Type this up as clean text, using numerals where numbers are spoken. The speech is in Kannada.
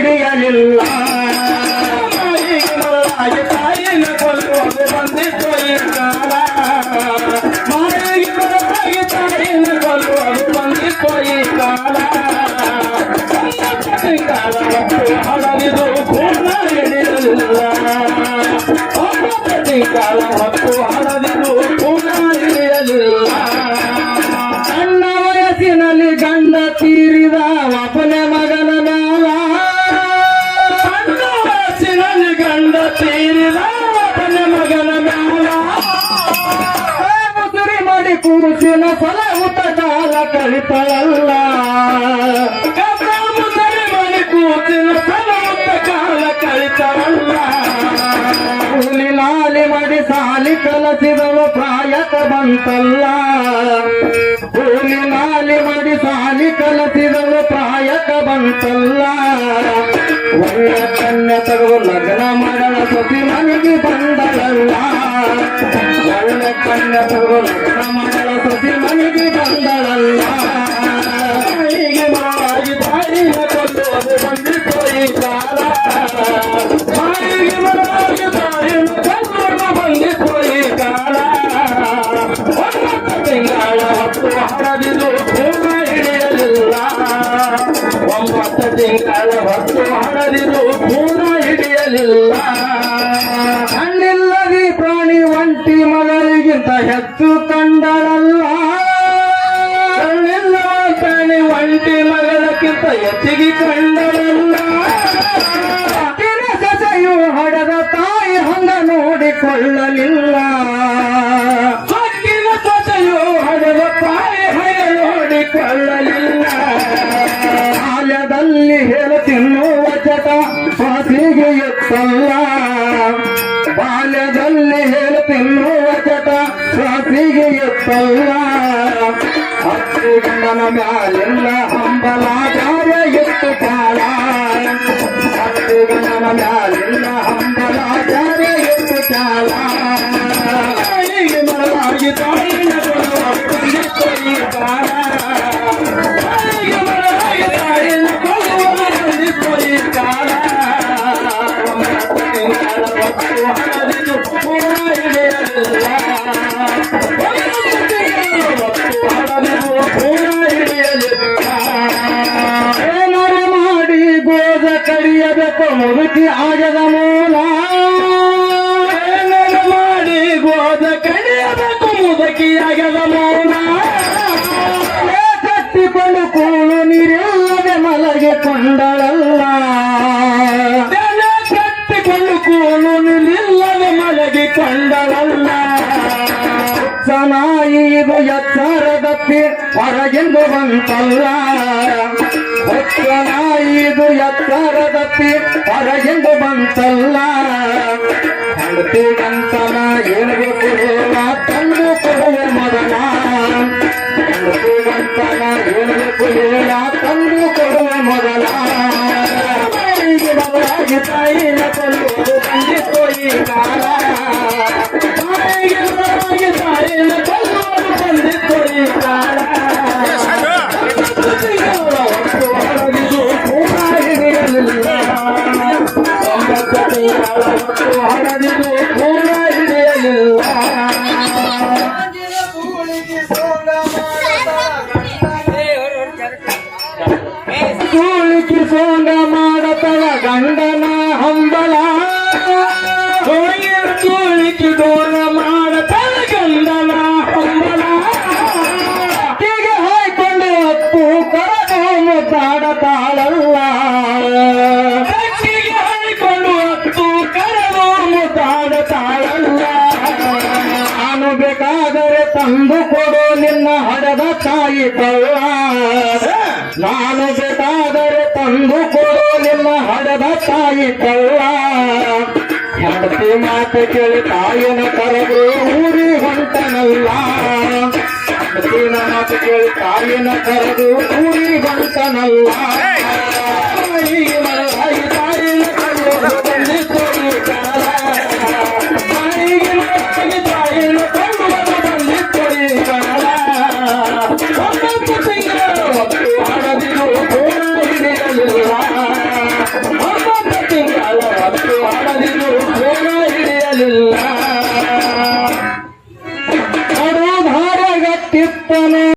ಹಿಡಿಯಲಿಲ್ಲ ತಾಯಿನ ಕೊಲ್ಲುವುದು ಬಂದಿತ್ತು ಈ ಕಾಲ ಮಾಯಿಗೆ ಮರವಾಗಿ ತಾಯಿನ ಕೊಲ್ಲುವುದು ಬಂದಿತ್ತು ಈ ಕಾಲ ಹಳದಿದು ಪೂರ್ಣ ಹಿಡಿಯಲಿಲ್ಲ ಕಾಲ ಮತ್ತು ಹಳದಿದು ಪೂರ್ಣ ಹಿಡಿಯಲಿಲ್ಲ ಸಣ್ಣ ವಯಸ್ಸಿನಲ್ಲಿ ಗಂಡ ತೀರಿದ ಒಬ್ಬನೇ ಮಗನ ಮ್ಯಾಲ ಸಣ್ಣ ವಯಸ್ಸಿನಲ್ಲಿ ಗಂಡ ತೀರಿದ ಒಬ್ಬನೇ ಮಗನ ಮ್ಯಾಲ ಮುಸುರಿ ಮಾಡಿ ಕುರುಸಿನ ಫಲ ಊಟ ಕಾಲ ಕಳಿತಳಲ್ಲ ಮುಸುರಿ ಮಾಡಿ ಕೂಸಿನ ಫಲ ಊಟ ಕಾಲ ಕಳಿತಳಲ್ಲ ಕೂಲಿ ನಾಲಿ ಮಾಡಿ ಸಾಲಿ ಕಲಸಿದಳು ಪ್ರಾಯಕ ಬಂತಲ್ಲ ಕೂಲಿ ನಾಲಿ ಮಾಡಿ ಸಾಲಿ ಕಲಸಿದಳು ಪ್ರಾಯಕ ಬಂತಲ್ಲ ಒಳ್ಳೆ ಕನ್ಯೆ ತೆಗೆದು ಲಗ್ನ ಮಾಡಳ ಸತಿ ಮನೆಗೆ ಬಂದಳಲ್ಲ ಒಳ್ಳೆ ಕನ್ಯೆ ತೆಗೆದು ಲಗ್ನ ಮಾಡಳ ಸತಿ ಮನೆಗೆ ಬಂದಳಲ್ಲ ಹೀಗೆ ಮಾಡಿ ತಾಯಿನ ಕೊಲ್ಲುವುದು ಬಂದಿತ್ತು ಈ ಕಾಲ ತಾಯಿಗೆ ಮರವಾಗಿ ತಾಯಿನ ಕೊಲ್ಲುವುದು ಬಂದಿತ್ತು ಈ ಕಾಲ 9 ತಿಂಗಳ ಹೊತ್ತು ಹಳದಿದು ಪೂರ್ಣ ಹಿಡಿಯಲಿಲ್ಲ 9 ತಿಂಗಳ ಹೊತ್ತು ಹಳದಿದು ಪೂರ್ಣ ಹಿಡಿಯಲಿಲ್ಲ ಕಣ್ಣಿಲ್ಲದಿ ಪ್ರಾಣಿ ಒಂಟಿ ಮಗಳಿಗಿಂತ ಹೆಚ್ಚು ಕಂಡಳಲ್ಲ ಕಣ್ಣಿಲ್ಲ ಪ್ರಾಣಿ ಒಂಟಿ ಮಗಳಕ್ಕಿಂತ ಹೆಚ್ಚಿಗೆ ಕಂಡಳಲ್ಲ ಸಸೆಯು ಹಡದ ತಾಯಿ ಹಂಗ ನೋಡಿಕೊಳ್ಳಲಿಲ್ಲ ಹಕ್ಕಿನ ಸಸೆಯು ಹಡದ ತಾಯಿ ಹಂಗ ನೋಡಿಕೊಳ್ಳಲಿಲ್ಲ ಬಾಲ್ಯದಲ್ಲಿ ಹೇಳು ತಿನ್ನುವ ಚಟ ಸ್ವಾಸಿಗೆ ಎತ್ತಲ್ಲ ಬಾಲ್ಯದಲ್ಲಿ ಹೇಳು ತಿನ್ನುವ ಚಟ ಸ್ವಾಸಿಗೆ ಎತ್ತಲ್ಲ ಹತ್ತು ಗಂಡನ ಮ್ಯಾಲೆಲ್ಲ ಹಂಬಲ ಕಾರ್ಯ ಎತ್ತು ಕಾಲ ಹತ್ತು ಗಂಡನ ಮ್ಯಾಲೆಲ್ಲ ಹಂಬಲ ಕಾರ್ಯ ಎತ್ತು ಕಾಲ ಹೀಗೆ ಮರವಾಗಿ ತಾಯಿನ ಬಂದಿತ್ತು ಈ ಕಾಲ ಹೀಗೆ ಮರವಾಗಿ ತಾಯಿನ ಕೊಲ್ಲುವುದು ಬಂದಿತ್ತು ಈ ಕಾಲ 9 ತಿಂಗಳ ಹೊತ್ತು ಹಳದಿದು ಪೂರ್ಣ ಹಿಡಿಯಲಿಲ್ಲ 9 ತಿಂಗಳ ಹೊತ್ತು ಹಳದಿದು ಪೂರ್ಣ ಹಿಡಿಯಲಿಲ್ಲ ಏನಾರು ಮಾಡಿ ಗೋದ ಕಡಿಯಬೇಕು ಮುದುಕಿ ಆಗದ ಮೂಲ ಏನಾರು ಮಾಡಿ ಗೋದ ಕಡಿಯಬೇಕು ಮುದುಕಿ ಆಗದ ಮೂಲ ಕಟ್ಟಿಕೊಂಡು ಕೂಳು ನೀರಿಲ್ಲದೆ ಮಲಗೆ ಕೊಂಡಳಲ್ಲ ಕಟ್ಟಿಕೊಂಡು ಕೂಳು ನೀರಿಲ್ಲದೆ ಮಲಗಿ ಕೊಂಡಳಲ್ಲ ಚೆನ್ನಾಗಿ ಇದು ಎತ್ತರದಪ್ಪಿ ಹೊರಗೆಂದು ಬಂತಲ್ಲ ಇದು ಎತ್ತರದಪ್ಪಿ ಹೊರಗೆಂದು ಬಂತಲ್ಲ ಹೆಂಡತಿ ಗಂಟನ ಹೇಳ್ಬೇಕು ಹೇಳ ತಂದು ಕೊಡುವ ಮೊದಲ ಹೆಂಡತಿ ಗಂಟನ ಹೇಳ್ಬೇಕು ಹೇಳ ತಂದು ಕೊಡುವ ಮೊದಲ ಬದಲಾಗಿ ತಾಯಿನ ಕೊಲ್ಲುವುದು ಬಂದಿತ್ತು ಈ ಕಾಲ ಬದಲಾಗಿ ತಾಯಿನ ಕೊಲ್ಲುವುದು ಬಂದಿತ್ತು ಈ ಕಾಲ ಹಳದಿದು ಪೂರ್ಣ ಹಿಡಿಯಲಿಲ್ಲ 9 ತಿಂಗಳ ಹೊತ್ತು ಹಳದಿದು ಪೂರ್ಣ ಹಿಡಿಯಲಿಲ್ಲ ಕೂಳಿಕಿ ಸೋಂಗ ಮಾಡತಳ ಗಂಡನ ಹಂಬಲ ಕೂಳಿಕಿ ಡೋಲ ಮಾಡತಳ ಗಂಡನ ಹಂಬಲ ಹೀಗೆ ಹಾಯ್ಕೊಂಡು ಹತ್ತು ಕರದು ಮುದ್ದಾಡತಾಳಲ್ಲ ಹೀಗೆ ಹಾಯ್ಕೊಂಡು ಹತ್ತು ಕರದು ಮುದ್ದಾಡತಾಳಲ್ಲ ನಾನು ಬೇಕಾದರೆ ತಂದು ಕೊಡು ನಿನ್ನ ಹಡದ ತಾಯಿ ಕಳ್ಳ ನಾನು ಬೇಕಾದರೆ ತಂದು ಕೊಡು ನಿನ್ನ ಹಡದ ತಾಯಿ ಕಳ್ಳ ಹೆಂಡತಿ ಮಾತು ಕೇಳಿ ತಾಯಿನ ಕರೆದು ಊರಿ ಹೊಂಟನಲ್ಲ ಹೆಂಡತಿನ ಮಾತು ಕೇಳಿ ತಾಯಿನ ಕರೆದು ಊರಿ ಹೊಂಟನಲ್ಲ ಹೀಗೆ ಮರವಾಗಿ ತಾಯಿನ ಕರೆದು ಬಂದಿತ್ತು ಈ ಕಾಲ ತಾಯಿಗೆ ಮರವಾಗಿ ತಾಯಿನ ಕರೆದು ಬಂದಿತ್ತು ಈ ಕಾಲ 9 ತಿಂಗಳ ಹೊತ್ತು ಹಳದಿದು ಪೂರ್ಣ ಹಿಡಿಯಲಿಲ್ಲ ಹಾಕ್ತಾನ